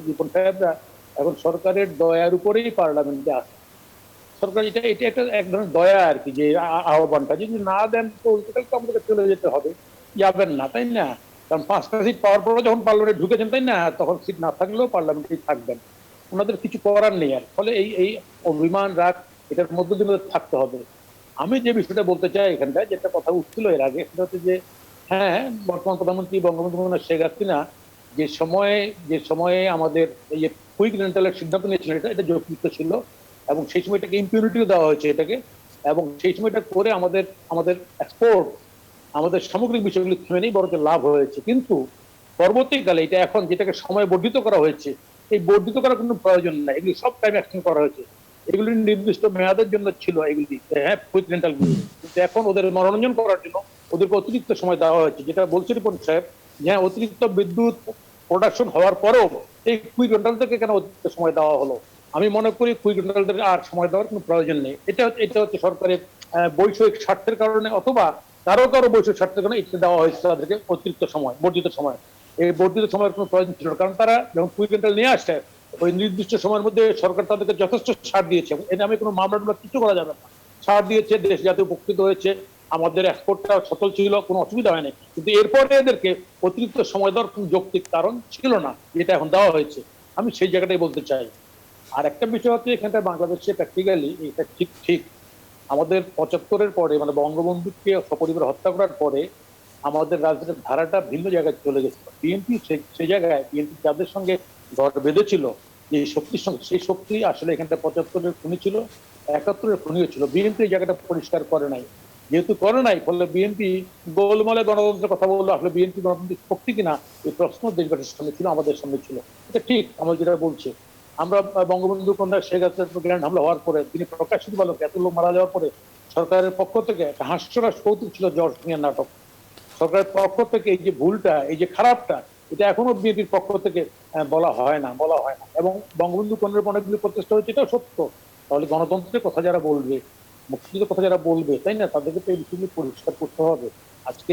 রিপন সাহেবরা এখন সরকারের দয়ার উপরেই পার্লামেন্টে আসে। সরকার এটা এটা একটা এক ধরনের দয়া আর কি, যে আহ্বানটা যদি না দেন তো আমাদেরকে চলে যেতে হবে, যাবেন না, তাই না। কারণ 5টা সিট পাওয়ার পরে যখন পার্লামেন্টে ঢুকেছেন, তাই না, তখন সিট না থাকলেও পার্লামেন্টেই থাকবেন, ওনাদের কিছু করার নেই। আর ফলে এই অভিমান রাগ এটার মধ্য দিয়ে থাকতে হবে। আমি যে বিষয়টা বলতে চাই এখানটায়, যেটা কথা উঠছিল এর আগে, সেটা হচ্ছে যে হ্যাঁ, বর্তমান প্রধানমন্ত্রী বঙ্গবন্ধু শেখ হাসিনা যে সময়ে আমাদের এই যে কুইক রেন্টালের সিদ্ধান্ত নিয়েছিলেন, এটা যৌক্তিক ছিল, এবং সেই সময়টাকে ইম্পিউনিটিও দেওয়া হয়েছে এটাকে, এবং সেই সময়টা করে আমাদের এক্সপোর্ট, আমাদের সামগ্রিক বিষয়গুলি থেমে নেই, বরঞ্চ লাভ হয়েছে। কিন্তু পরবর্তীকালে এটা এখন যেটাকে সময় বর্ধিত করা হয়েছে, এই বর্ধিত করার কোনো প্রয়োজন নাই। এগুলি সব টাইম এক্সটেন্ড করা হয়েছে। এগুলি নির্দিষ্ট মেয়াদের জন্য ছিল, এগুলি হ্যাঁ কুইক রেন্টাল, কিন্তু এখন ওদের মনোরঞ্জন করার জন্য ওদেরকে অতিরিক্ত সময় দেওয়া হয়েছে। যেটা বলছে রিপন সাহেব, যে হ্যাঁ অতিরিক্ত বিদ্যুৎ প্রোডাকশন হওয়ার পরেও এই কুইক রেন্টাল থেকে কেন অতিরিক্ত সময় দেওয়া হলো? আমি মনে করি কুইক রেন্টালদের আর সময় দেওয়ার কোনো প্রয়োজন নেই। এটা হচ্ছে সরকারের বৈষয়িক স্বার্থের কারণে, অথবা কারো বৈষয়িক স্বার্থের কারণে এটা দেওয়া হয়েছে তাদেরকে অতিরিক্ত সময়, বর্ধিত সময়। এই বর্ধিত সময়ের কোনো প্রয়োজন ছিল না, কারণ তারা যখন কুইক রেন্টাল নিয়ে আসছে ওই নির্দিষ্ট সময়ের মধ্যে সরকার তাদেরকে যথেষ্ট ছাড় দিয়েছে। এটা আমি কোনো মামলা কিছু করা যাবে না, ছাড় দিয়েছে, দেশ জাতীয় উপকৃত হয়েছে, আমাদের এক্সপোর্টটা সচল ছিল, কোনো অসুবিধা হয় না। কিন্তু এরপরে এদেরকে অতিরিক্ত সময় দেওয়ার কোনো যৌক্তিক কারণ ছিল না, যেটা এখন দেওয়া হয়েছে। আমি সেই জায়গাটাই বলতে চাই। আর একটা বিষয় হচ্ছে এখানটা বাংলাদেশে প্র্যাকটিক্যালি এটা ঠিক আমাদের 75-এর পরে, মানে বঙ্গবন্ধুকে সপরিবার হত্যা করার পরে আমাদের রাজনীতির ধারাটা ভিন্ন জায়গায় চলে গেছিল। বিএনপি সেই জায়গায়, বিএনপি যাদের সঙ্গে ঘর বেঁধেছিল যে শক্তির সঙ্গে, সেই শক্তি আসলে এখানটা 75-এর খুনি ছিল, 71-এর খুনিও ছিল। বিএনপি এই জায়গাটা পরিষ্কার করে নাই। যেহেতু করে নাই, ফলে বিএনপি গোলমালে গণতন্ত্রের কথা বললো, আসলে বিএনপি গণতান্ত্রিক শক্তি কিনা এই প্রশ্ন দেশবাসীর সামনে ছিল, আমাদের সামনে ছিল। এটা ঠিক আমার যেটা বলছে। আমরা বঙ্গবন্ধু কন্যা শেখ হাসিনার গ্র্যান্ড হামলা হওয়ার পরে, তিনি প্রকাশিত বালক এত লোক মারা যাওয়ার পরে সরকারের পক্ষ থেকে একটা হাস্যরস কৌতুক ছিল জর্জ মিয়ার নাটক। সরকারের পক্ষ থেকে এই যে ভুলটা, এই যে খারাপটা, এটা এখনো বিএনপির পক্ষ থেকে বলা হয় না। এবং বঙ্গবন্ধু কন্যার অনেকগুলি প্রচেষ্টা হয়েছে, এটাও সত্য। তাহলে গণতন্ত্রের কথা যারা বলবে, মুক্তিযুদ্ধের কথা যারা বলবে, তাই না, তাদেরকে তো এই বিষয়গুলি পরিষ্কার করতে হবে। আজকে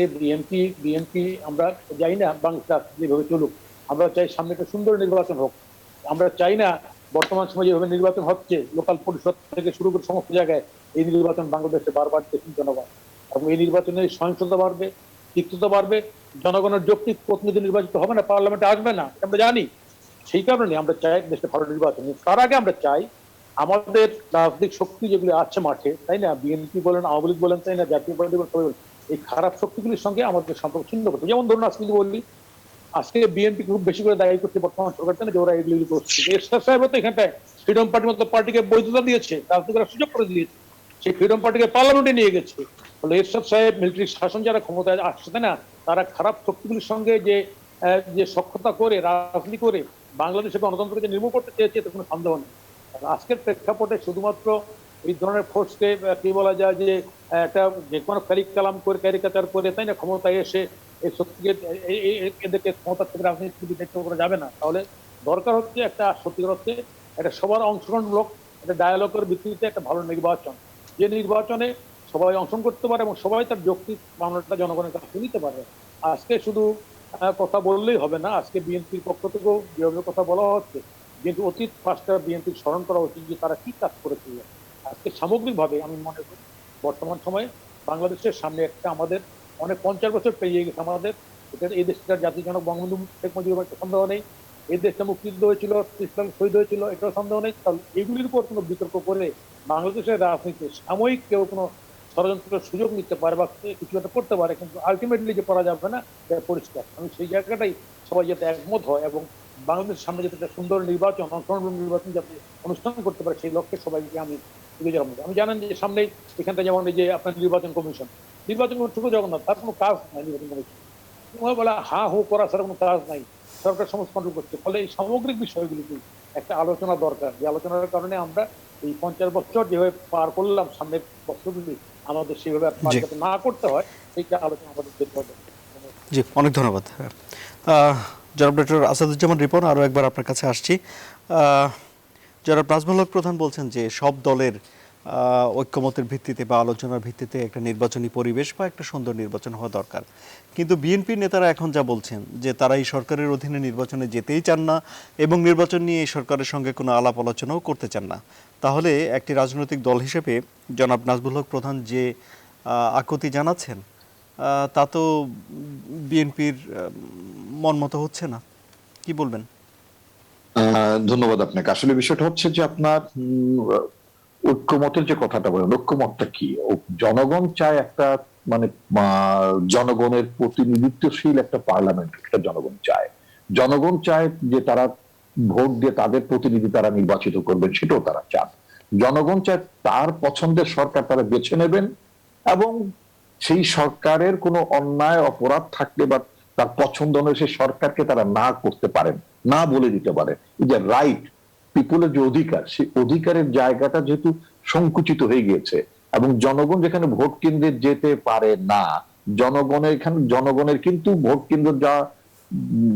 বিএনপি আমরা চাই না বাংলাদেশ যেভাবে চলুক, আমরা চাই সামনে একটা সুন্দর নির্বাচন হোক। আমরা চাই না বর্তমান সময়ে যেভাবে নির্বাচন হচ্ছে, লোকাল পরিষদ থেকে শুরু করে সমস্ত জায়গায় এই নির্বাচন বাংলাদেশে বারবার দেখুন জনগণ, এবং এই নির্বাচনে সহিংসতা বাড়বে, তিক্ততা বাড়বে, জনগণের যৌক্তিক প্রতিনিধি নির্বাচিত হবে না, পার্লামেন্টে আসবে না, আমরা জানি। সেই কারণে আমরা চাই দেশে ভালো নির্বাচন। তার আগে আমরা চাই আমাদের রাজনৈতিক শক্তি যেগুলি আছে মাঠে, তাই না, বিএনপি বলেন, আওয়ামী লীগ বলেন, তাই না, জাতীয় পার্টি বলেন, এই খারাপ শক্তিগুলির সঙ্গে আমাদের সম্পর্ক ছিন্ন করতে। যেমন ধরুন আজকে বললি, আজকে বিএনপি খুব বেশি করে দায়ী করছে বর্তমান সরকার, যে ওরা এগুলি করছে। এরশাদ সাহেব তো এখানটায় ফ্রিডম পার্টির মতো পার্টিকে বৈধতা দিয়েছে, রাজনীতির সুযোগ করে দিয়েছে, সেই ফ্রিডম পার্টিকে পার্লামেন্টে নিয়ে গেছে। ফলে এরশাদ সাহেব, মিলিটারি শাসন যারা ক্ষমতায় আসছে, তাই না, তারা খারাপ শক্তিগুলির সঙ্গে যে সক্ষতা করে রাজনীতি করে বাংলাদেশের গণতন্ত্রকে নির্মূল করতে চেয়েছে, এতে কোনো সন্দেহ নেই। আজকের প্রেক্ষাপটে শুধুমাত্র এই ধরনের ফোর্সকে কি বলা যায় যে একটা যে কোনো কারিকালাম করে ক্যারিকাচার করে, তাই না, ক্ষমতায় এসে এই শক্তিকে এদেরকে ক্ষমতা থেকে রাজনীতি বিতাড়িত করা যাবে না। তাহলে দরকার হচ্ছে একটা সত্যিকার হচ্ছে একটা সবার অংশগ্রহণমূলক একটা ডায়ালগের ভিত্তিতে একটা ভালো নির্বাচন, যে নির্বাচনে সবাই অংশগ্রহণ করতে পারে এবং সবাই তার যৌক্তিক মামলাটা জনগণের কাছে নিতে পারে। আজকে শুধু কথা বললেই হবে না, আজকে বিএনপির পক্ষ থেকেও যেভাবে কথা বলা হচ্ছে, কিন্তু অতীত পাঁচটা বিএনপির স্মরণ করা উচিত যে তারা কি কাজ করেছিল। আজকে সামগ্রিকভাবে আমি মনে করি বর্তমান সময়ে বাংলাদেশের সামনে একটা আমাদের অনেক 50 বছর পেরিয়ে গেছে আমাদের, এটা এই দেশটার জাতির জনক বঙ্গবন্ধু শেখ মুজিবুর একটা সন্দেহ নেই, এই দেশটা মুক্তিযুদ্ধ হয়েছিল, ইসলাম শহীদ হয়েছিল, এটাও সন্দেহ নেই। তাহলে এগুলির উপর কোনো বিতর্ক করে বাংলাদেশের রাজনীতি সাময়িক কেউ কোনো ষড়যন্ত্রের সুযোগ নিতে পারে বা কিছু একটা করতে পারে, কিন্তু আলটিমেটলি যে করা যাবে না এটা পরিষ্কার। আমি সেই জায়গাটাই সবাই যাতে একমত হয় এবং বাংলাদেশের সামনে যাতে একটা সুন্দর নির্বাচন, অংশগ্রহণ নির্বাচন যাতে অনুষ্ঠান করতে পারে, সেই লক্ষ্যে সবাইকে আমি আমি জানেন যে সামনেই এখানটা যেমন এই যে আপনার নির্বাচন কমিশন ছোট জগন্নাথ, তার কোনো কাজ নাই নির্বাচন কমিশন, বলা হা হু করা ছাড়া কোনো কাজ নাই, সরকার সমস্ত কন্ট্রোল করছে। ফলে এই সামগ্রিক বিষয়গুলিতে একটা আলোচনা দরকার, যে আলোচনার কারণে আমরা এই 50 বছর যেভাবে পার করলাম, সামনের বছরগুলি আমাদের সেভাবে পার যাতে না করতে হয়, সেইটা আলোচনা আমাদের করতে হবে। জি, অনেক ধন্যবাদ। জনাব ডক্টর আসাদুজ্জামান রিপন, আরও একবার আপনার কাছে আসছি। জনাব নাজমুল হক প্রধান বলছেন যে সব দলের ঐক্যমতের ভিত্তিতে বা আলোচনার ভিত্তিতে একটা নির্বাচনী পরিবেশ বা একটা সুন্দর নির্বাচন হওয়া দরকার, কিন্তু বিএনপির নেতারা এখন যা বলছেন যে তারা এই সরকারের অধীনে নির্বাচনে যেতেই চান না এবং নির্বাচন নিয়ে এই সরকারের সঙ্গে কোনো আলাপ আলোচনাও করতে চান না। তাহলে একটি রাজনৈতিক দল হিসেবে জনাব নাজমুল হক প্রধান যে আকুতি জানাচ্ছেন তা তো বিএনপির মন মতো হচ্ছে না, কি বলবেন? ধন্যবাদ আপনাকে। আসলে বিষয়টা হচ্ছে যে আপনার ঐক্যমতের যে কথাটা বলেন, ঐক্যমতটা কি? জনগণ চায় একটা মানে জনগণের প্রতিনিধিত্বশীল একটা পার্লামেন্ট, একটা জনগণ চায়। জনগণ চায় যে তারা ভোট দিয়ে তাদের প্রতিনিধি তারা নির্বাচিত করবেন, সেটাও তারা চান। জনগণ চায় তার পছন্দের সরকার তারা বেছে নেবেন এবং সেই সরকারের কোনো অন্যায় অপরাধ থাকলে বা তার পছন্দ অনুযায়ী সেই সরকারকে তারা না করতে পারেন, না বলে দিতে পারে। এই যে রাইট, পিপুলের যে অধিকার, সেই অধিকারের জায়গাটা যেহেতু সংকুচিত হয়ে গিয়েছে এবং জনগণ যেখানে ভোট কেন্দ্রে যেতে পারে না, জনগণের কিন্তু ভোট কেন্দ্র যা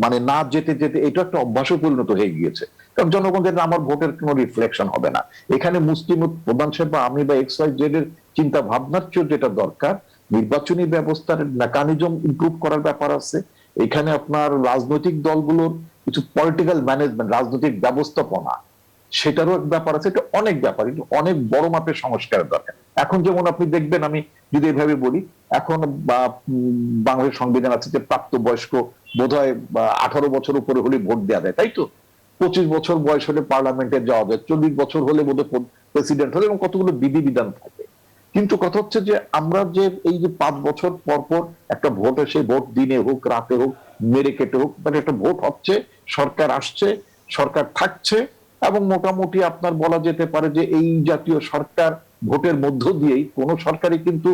মানে না যেতে যেতে এটা একটা অভ্যাসে পরিণত হয়ে গিয়েছে। কারণ জনগণ যেটা আমার ভোটের কোনো রিফ্লেকশন হবে না। এখানে মুসলিম প্রধান সাহেব বা আমি বা এক্স ওয়াই জেড এর চিন্তা ভাবনার চেয়ে যেটা দরকার, নির্বাচনী ব্যবস্থার মেকানিজম ইমপ্রুভ করার ব্যাপার আছে। এখানে আপনার রাজনৈতিক দলগুলোর কিছু পলিটিক্যাল ম্যানেজমেন্ট, রাজনৈতিক ব্যবস্থাপনা, সেটারও এক ব্যাপার আছে। এটা অনেক ব্যাপার, কিন্তু অনেক বড় মাপের সংস্কারের দরকার। এখন যেমন আপনি দেখবেন, আমি যদি এভাবে বলি, এখন বাংলাদেশ সংবিধান আছে যে প্রাপ্তবয়স্ক বোধহয় 18 বছর উপরে হলে ভোট দেওয়া যায়, তাই তো? 25 বছর বয়স হলে পার্লামেন্টে যাওয়া যায়, 40 বছর হলে বোধহয় প্রেসিডেন্ট হলে, এবং কতগুলো বিধিবিধান থাকে। কিন্তু কথা হচ্ছে যে আমরা যে এই যে 5 বছর পর পর একটা ভোট, সেই ভোট দিনে হোক রাতে হোক মেরে কেটে হোক, মানে একটা ভোট হচ্ছে, সরকার আসছে, সরকার থাকছে, এবং মোটামুটি আপনার বলা যেতে পারে যে এই জাতীয় সরকার ভোটের মধ্য দিয়েই, কোন সরকারই কিন্তু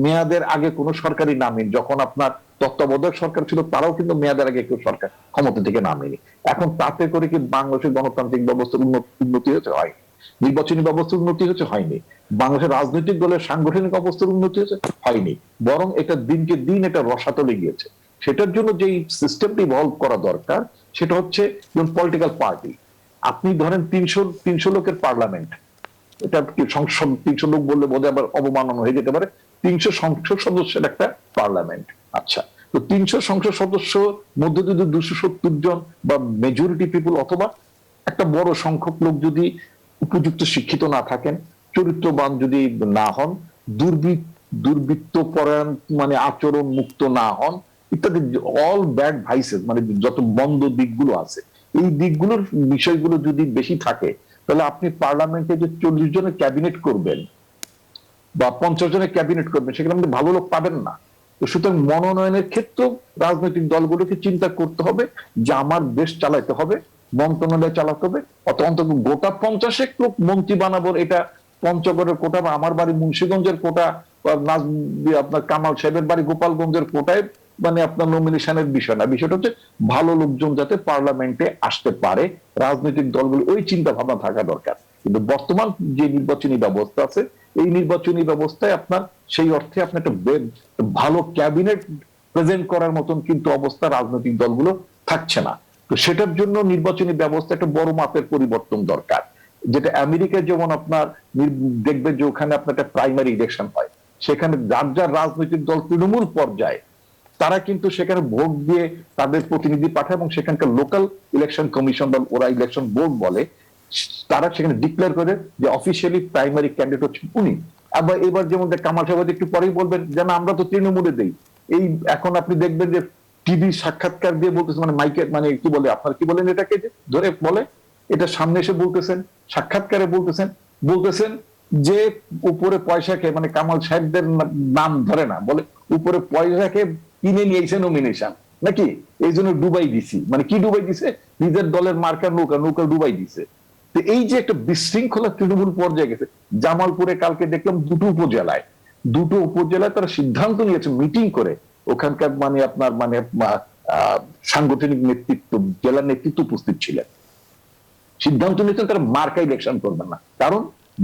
মেয়াদের আগে কোন সরকারই নামেনি। যখন আপনার তত্ত্বাবধায়ক সরকার ছিল তারাও কিন্তু মেয়াদের আগে কেউ সরকার ক্ষমতা থেকে নামেনি। এখন তাতে করে কি বাংলাদেশের গণতান্ত্রিক ব্যবস্থার উন্নতি হয়েছে? হয়। নির্বাচনী ব্যবস্থার উন্নতি হয়েছে? হয়নি। বাংলাদেশের রাজনৈতিক দলের সাংগঠনিক অবস্থার উন্নতি হয়েছে? হয়নি। বরং এটা দিনকে দিন এটা রসাতলে গিয়েছে। সেটার জন্য যেই সিস্টেমটি ইভলভ করা দরকার, সেটা হচ্ছে যেমন পলিটিক্যাল পার্টি। আপনি ধরেন 300 লোকের পার্লামেন্ট, এটা সংসদ, 300 লোক বললে বোধহয় আবার অবমাননা হয়ে যেতে পারে। 300 সংসদ সদস্যের একটা পার্লামেন্ট। আচ্ছা, তো 300 সংসদ সদস্য মধ্যে যদি 270 জন বা মেজরিটি পিপুল, অথবা একটা বড় সংখ্যক লোক যদি উপযুক্ত শিক্ষিত না থাকেন, চরিত্রবান যদি না হন, দুর্বৃত্ত পরায়ণ মানে আচরণ মুক্ত না হন, ইত্যাদি, অল ব্যাড ভাইসেস, মানে যত মন্দ দিকগুলো আছে, এই দিকগুলোর বিষয়গুলো যদি বেশি থাকে, তাহলে আপনি পার্লামেন্টে যে 40 জনের ক্যাবিনেট করবেন বা 50 জনের ক্যাবিনেট করবেন, সেখানে আপনি ভালো লোক পাবেন না। তো সুতরাং মনোনয়নের ক্ষেত্রেও রাজনৈতিক দলগুলোকে চিন্তা করতে হবে যে আমার দেশ চালাইতে হবে, মন্ত্রণালয় চালাতে হবে, অন্তত গোটা 50 লোক মন্ত্রী বানাবো, এটা পঞ্চগড়ের কোটা বা আমার বাড়ি মুন্সিগঞ্জের কোটা বা আপনার কামাল সাহেবের বাড়ি গোপালগঞ্জের কোটায় মানে আপনার নমিনেশনের বিষয় না। বিষয়টা হচ্ছে ভালো লোকজন যাতে পার্লামেন্টে আসতে পারে, রাজনৈতিক দলগুলো ওই চিন্তা ভাবনা থাকা দরকার। কিন্তু বর্তমান যে নির্বাচনী ব্যবস্থা আছে, এই নির্বাচনী ব্যবস্থায় আপনার সেই অর্থে আপনার একটা ভালো ক্যাবিনেট প্রেজেন্ট করার মতন কিন্তু অবস্থা রাজনৈতিক দলগুলো থাকছে না। তো সেটার জন্য নির্বাচনী ব্যবস্থা একটা বড় মাপের পরিবর্তন দরকার। যেটা আমেরিকায় যেমন আপনার দেখবেন যে ওখানে আপনার একটা প্রাইমারি ইলেকশন হয়, সেখানে যার যার রাজনৈতিক দল তৃণমূল পর্যায়ে তারা কিন্তু সেখানে ভোট দিয়ে তাদের প্রতিনিধি পাঠায়, এবং সেখানকার লোকাল ইলেকশন কমিশন বা ওরা ইলেকশন বোর্ড বলে, তারা সেখানে ডিক্লেয়ার করে যে অফিসিয়ালি প্রাইমারি ক্যান্ডিডেট হচ্ছে উনি। আবার এবার যেমন কামাল সাহেব একটু পরেই বলবেন যেন আমরা তো তৃণমূলে দেই। এই এখন আপনি দেখবেন যে টিভি সাক্ষাৎকার দিয়ে বলতেছে, মানে মাইকে, মানে কি বলে, আপনার কি বলেন এটাকে, ধরে বলে এটা সামনে এসে বলতেছেন, সাক্ষাৎকারে বলতেছেন যে উপরে পয়সা খেয়ে, মানে কামাল সাহেবদের নাম ধরে না, বলে উপরে পয়সা খেয়ে কিনে নিয়েছে নমিনেশন নাকি, এই জন্য ডুবাই দিছি। মানে কি ডুবাই দিছে? নিজের দলের মার্কার নৌকা ডুবাই দিছে। তো এই যে একটা বিশৃঙ্খলা তৃণমূল পর্যায়ে গেছে। জামালপুরে কালকে দেখলাম দুটো উপজেলায় তারা সিদ্ধান্ত নিয়েছে মিটিং করে, ওখানকার মানে আপনার মানে সাংগঠনিক নেতৃত্ব, জেলার নেতৃত্ব উপস্থিত ছিলেন, সিদ্ধান্ত নিয়েছেন তারা মার্কা ইলেকশন করবেন না, কারণ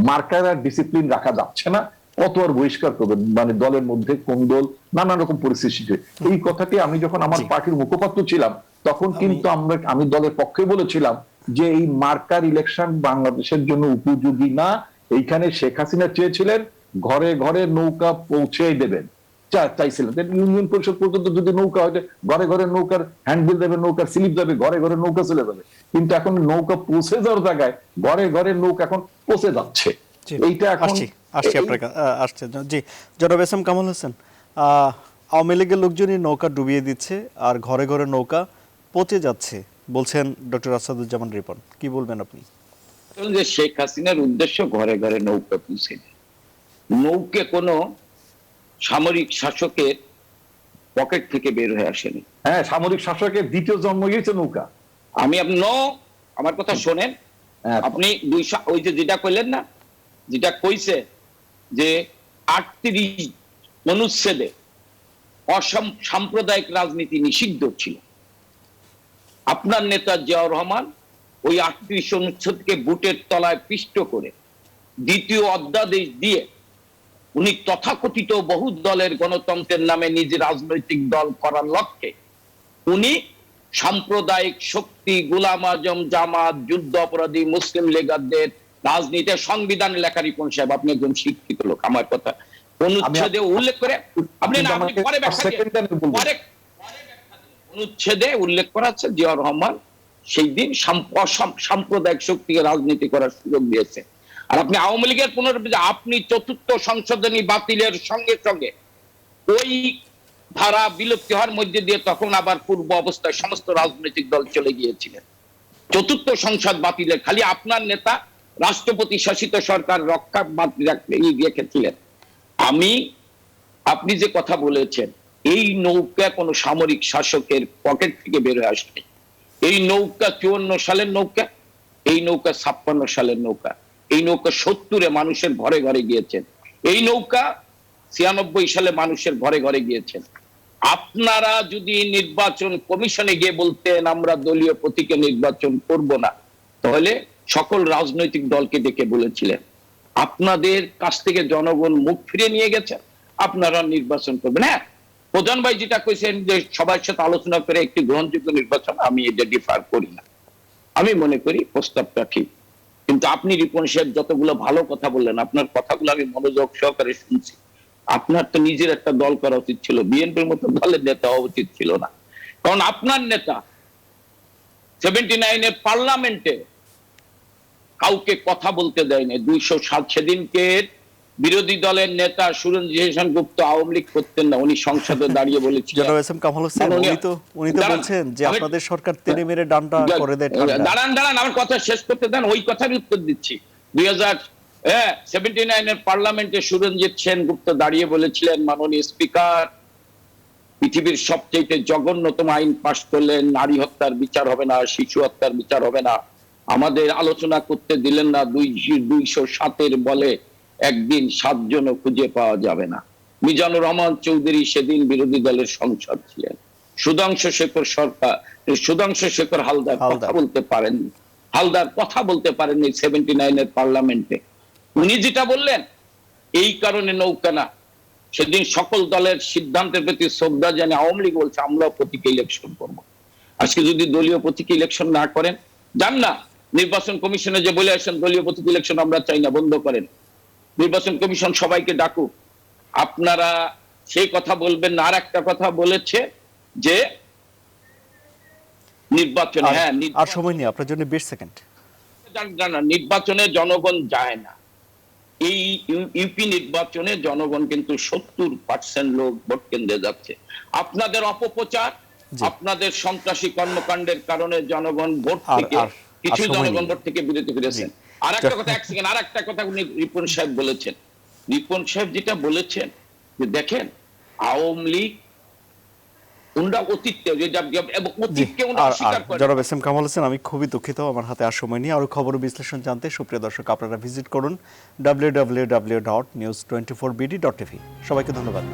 মার্কার আর ডিসিপ্লিন রাখা যাচ্ছে না, কত আর বহিষ্কার করবেন, মানে দলের মধ্যে কোন্দল, নানা রকম পরিস্থিতি। এই কথাটি আমি যখন আমার পার্টির মুখপাত্র ছিলাম তখন কিন্তু আমি দলের পক্ষে বলেছিলাম যে এই মার্কার ইলেকশন বাংলাদেশের জন্য উপযোগী না। এইখানে শেখ হাসিনা চেয়েছিলেন ঘরে ঘরে নৌকা পৌঁছে দেবেন, চাইছিলেন ইউনিয়ন পরিষদ পর্যন্ত যদি নৌকা হয়, ঘরে ঘরে নৌকার হ্যান্ডবিল দেবে, নৌকার স্লিপ যাবে, ঘরে ঘরে নৌকা চলে যাবে। কিন্তু এখন নৌকা পৌঁছে যাওয়ার জায়গায় ঘরে ঘরে নৌকা এখন পৌঁছে যাচ্ছে। এইটা এখন আসছে জি জনাব এস এম কামাল হোসেন, আওয়ামী লীগের লোকজনই নৌকা ডুবিয়ে দিচ্ছে আর ঘরে ঘরে নৌকা পচে যাচ্ছে বলছেন ডক্টর আসাদুজ্জামান রিপন, কি বলবেন আপনি? যে শেখ হাসিনার উদ্দেশ্য ঘরে ঘরে নৌকা পৌঁছে দেয়, নৌকে কোনো সামরিক শাসকের পকেট থেকে বের হয়ে আসেনি। হ্যাঁ, সামরিক শাসকের দ্বিতীয় জন্ম হয়েছে নৌকা। আমি আমার কথা শোনেন, আপনি ওই যে যেটা কইলেন না, যেটা কইছে যে 38 অনুচ্ছেদে সাম্প্রদায়িক রাজনীতি নিষিদ্ধ ছিল, আপনার নেতা জিয়াউর রহমান ওই 38 অনুচ্ছেদকে বুটের তলায় পিষ্ট করে দ্বিতীয় অধ্যাদেশ দিয়ে উনি তথাকথিত বহু দলের গণতন্ত্রের নামে নিজ রাজনৈতিক দল করার লক্ষ্যে উনি সাম্প্রদায়িক শক্তি, গোলাম আজম, জামাত, যুদ্ধ অপরাধী, মুসলিম লীগারদের রাজনীতি সংবিধানে লেখা রিপন সাহেব, আপনি একজন শিক্ষিত লোক, আমার কথা অনুচ্ছেদে উল্লেখ করে অনুচ্ছেদে উল্লেখ করা আছে জিয়াউর রহমান সেই দিন সাম্প্রদায়িক শক্তিকে রাজনীতি করার সুযোগ দিয়েছে। আর আপনি আওয়ামী লীগের আপনি চতুর্থ সংশোধনী বাতিলের সঙ্গে সঙ্গে ওই ধারা বিলুপ্তি হওয়ার মধ্যে দিয়ে তখন আবার পূর্ব অবস্থায় সমস্ত রাজনৈতিক দল চলে গিয়েছিলেন। চতুর্থ সংসদ বাতিলের খালি আপনার নেতা রাষ্ট্রপতি শাসিত সরকার রক্ষা রেখেছিলেন। আপনি যে কথা বলেছেন, এই নৌকা কোনো সামরিক শাসকের পকেট থেকে বের হয়ে আসেনি। এই নৌকা 54 সালের নৌকা, এই নৌকা 56 সালের নৌকা, এই নৌকা 70-এ মানুষের ঘরে ঘরে গিয়েছেন, এই নৌকা 96 সালে মানুষের ঘরে ঘরে গিয়েছেন। আপনারা যদি নির্বাচন কমিশনে গিয়ে বলতেন আমরা দলীয় প্রতীকে নির্বাচন করব না, তাহলে সকল রাজনৈতিক দলকে ডেকে বলেছিলেন আপনাদের কাছ থেকে জনগণ মুখ ফিরে নিয়ে গেছে, আপনারা নির্বাচন করবেন। হ্যাঁ, প্রধান ভাই যেটা কইছেন যে সবার সাথে আলোচনা করে একটি গ্রহণযোগ্য নির্বাচন, আমি এটা ডিফার করি না, আমি মনে করি প্রস্তাবটা ঠিক। কিন্তু আপনি রিপন সাহেব যতগুলো ভালো কথা বললেন, আপনার কথাগুলো আমি মনোযোগ সহকারে শুনছি। আপনার তো নিজের একটা দল করা উচিত ছিল, বিএনপির মতো দলের নেতা হওয়া উচিত ছিল না, কারণ আপনার নেতা 79-এর পার্লামেন্টে কাউকে কথা বলতে দেয়নি। 207 সেদিনকে বিরোধী দলের নেতা সুরঞ্জিত সেনগুপ্ত আওয়ামী লীগ করতেন না, উনি সংসদে দাঁড়িয়ে বলেছিলেন, জনাব এস এম কামাল হোসেন উনি তো বলছেন যে আপনাদের সরকার টেনে মেরে ডান্ডা করে দেয়। দাঁড়ান আমার কথা শেষ করতে দেন, ওই কথারই উত্তর দিচ্ছি। 2079-এর পার্লামেন্টে সুরঞ্জিত সেনগুপ্ত দাঁড়িয়ে বলেছিলেন, মাননীয় স্পিকার, পৃথিবীর সবচেয়ে জঘন্যতম আইন পাশ করলেন, নারী হত্যার বিচার হবে না, শিশু হত্যার বিচার হবে না, আমাদের আলোচনা করতে দিলেন না, 207-এর বলে একদিন 7 জনও খুঁজে পাওয়া যাবে না। মিজানুর রহমান চৌধুরী সেদিন বিরোধী দলের সংসদ ছিলেন, সুধাংশু শেখর হালদার কথা বলতে পারেননি। হালদার কথা বলতে পারেননি 79 এর পার্লামেন্টে। উনি যেটা বললেন, এই কারণে নৌকানা সেদিন সকল দলের সিদ্ধান্তের প্রতি শ্রদ্ধা জানিয়ে আওয়ামী লীগ বলছে আমরাও প্রতীকী ইলেকশন করব। আজকে যদি দলীয় প্রতীকী ইলেকশন না করেন, যান না নির্বাচন কমিশনে যে বলে আসেন দলীয় প্রতীকী ইলেকশন আমরা চাই না, বন্ধ করেন। নির্বাচন কমিশন সবাইকে ডাকুক। আপনারা সেই কথা বলবেন না। আর একটা কথা বলেছে যে নির্বাচনে, হ্যাঁ আর সময় নেই আপনার জন্য, 20 সেকেন্ড। নির্বাচনে জনগণ যায় না। এই ইউপি নির্বাচনে জনগণ কিন্তু 70% লোক ভোট কেন্দ্রে যাচ্ছে। আপনাদের অপপ্রচার, আপনাদের সন্ত্রাসী কর্মকাণ্ডের কারণে জনগণ ভোট থেকে, কিছু জনগণ ভোট থেকে বিরত ফিরেছেন। আর একটা কথা, এক সেকেন্ড, আর একটা কথা উনি রিপন সাহেব বলেছেন। রিপন সাহেব যেটা বলেছেন যে দেখেন আওয়ামী লীগ জনাব এস এম কামাল হোসেন, আমি খুবই দুঃখিত, আমার হাতে আর সময় নেই। আরো খবর বিশ্লেষণ জানতে সুপ্রিয় দর্শক আপনারা ভিজিট করুন www.news24bd.tv। সবাইকে ধন্যবাদ।